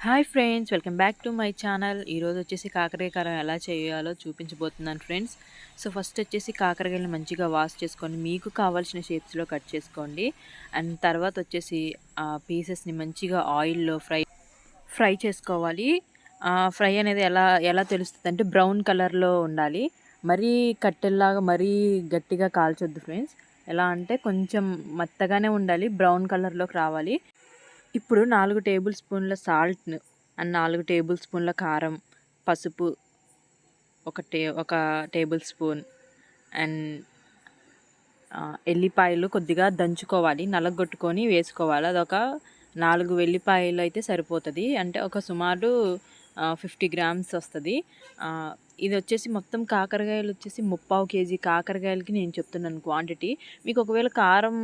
Hi friends, welcome back to my channel. ఈరోజు వచ్చేసి కాకరకాయ కారం ఎలా చేయాలో చూపించబోతున్నాను ఫ్రెండ్స్. సో ఫస్ట్ వచ్చేసి కాకరకాయలు మంచిగా వాష్ చేసుకొని మీకు కావాల్సిన షేప్స్లో కట్ చేసుకోండి. అండ్ తర్వాత వచ్చేసి పీసెస్ని మంచిగా ఆయిల్లో ఫ్రై చేసుకోవాలి. ఫ్రై అనేది ఎలా ఎలా తెలుస్తుంది అంటే బ్రౌన్ కలర్లో ఉండాలి. మరీ కట్టెల్లాగా మరీ గట్టిగా కాల్చొద్దు ఫ్రెండ్స్. ఎలా అంటే కొంచెం మెత్తగానే ఉండాలి, బ్రౌన్ కలర్లోకి రావాలి. ఇప్పుడు 4 టేబుల్ స్పూన్ల సాల్ట్ అండ్ 4 టేబుల్ స్పూన్ల కారం, పసుపు ఒక టేబుల్ స్పూన్ అండ్ ఎల్లిపాయలు కొద్దిగా దంచుకోవాలి, నలగొట్టుకొని వేసుకోవాలి. అదొక 4 వెల్లిపాయలు అయితే సరిపోతుంది. అంటే ఒక సుమారు 50 గ్రామ్స్ వస్తుంది. ఇది వచ్చేసి మొత్తం కాకరకాయలు వచ్చేసి 3/4 కేజీ కాకరకాయలకి నేను చెప్తున్నాను క్వాంటిటీ. మీకు ఒకవేళ కారం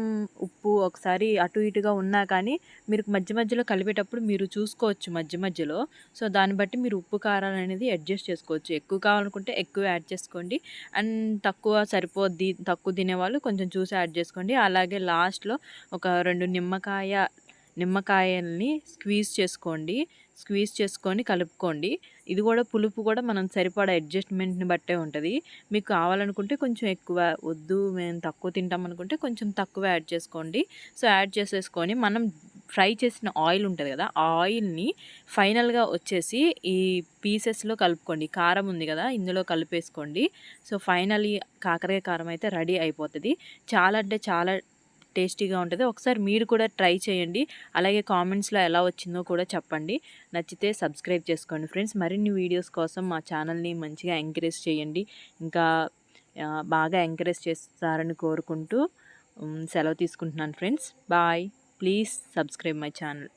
ఉప్పు ఒకసారి అటు ఇటుగా ఉన్నా కానీ మీరు మధ్య మధ్యలో కలిపేటప్పుడు మీరు చూసుకోవచ్చు మధ్య మధ్యలో. సో దాన్ని బట్టి మీరు ఉప్పు కారాలు అనేది అడ్జస్ట్ చేసుకోవచ్చు. ఎక్కువ కావాలనుకుంటే ఎక్కువ యాడ్ చేసుకోండి, అండ్ తక్కువ సరిపోద్ది తక్కువ తినేవాళ్ళు కొంచెం చూసి యాడ్ చేసుకోండి. అలాగే లాస్ట్లో ఒక 2 నిమ్మకాయల్ని స్క్వీజ్ చేసుకొని కలుపుకోండి. ఇది కూడా పులుపు కూడా మనం సరిపడా అడ్జస్ట్మెంట్ని బట్టే ఉంటుంది. మీకు కావాలనుకుంటే కొంచెం ఎక్కువ, వద్దు మేము తక్కువ తింటాం అనుకుంటే కొంచెం తక్కువ యాడ్ చేసుకోండి. సో యాడ్ చేసేసుకొని మనం ఫ్రై చేసిన ఆయిల్ ఉంటుంది కదా, ఆ ఆయిల్ని ఫైనల్గా వచ్చేసి ఈ పీసెస్లో కలుపుకోండి. కారం ఉంది కదా, ఇందులో కలిపేసుకోండి. సో ఫైనలీ కాకరకాయ కారం అయితే రెడీ అయిపోతుంది. చాలా అంటే చాలా టేస్టీగా ఉంటుంది. ఒకసారి మీరు కూడా ట్రై చేయండి. అలాగే కామెంట్స్లో ఎలా వచ్చిందో కూడా చెప్పండి. నచ్చితే సబ్స్క్రైబ్ చేసుకోండి ఫ్రెండ్స్. మరిన్ని వీడియోస్ కోసం మా ఛానల్ని మంచిగా ఎంకరేజ్ చేయండి. ఇంకా బాగా ఎంకరేజ్ చేస్తారని కోరుకుంటూ సెలవు తీసుకుంటున్నాను friends. Bye. Please subscribe my channel.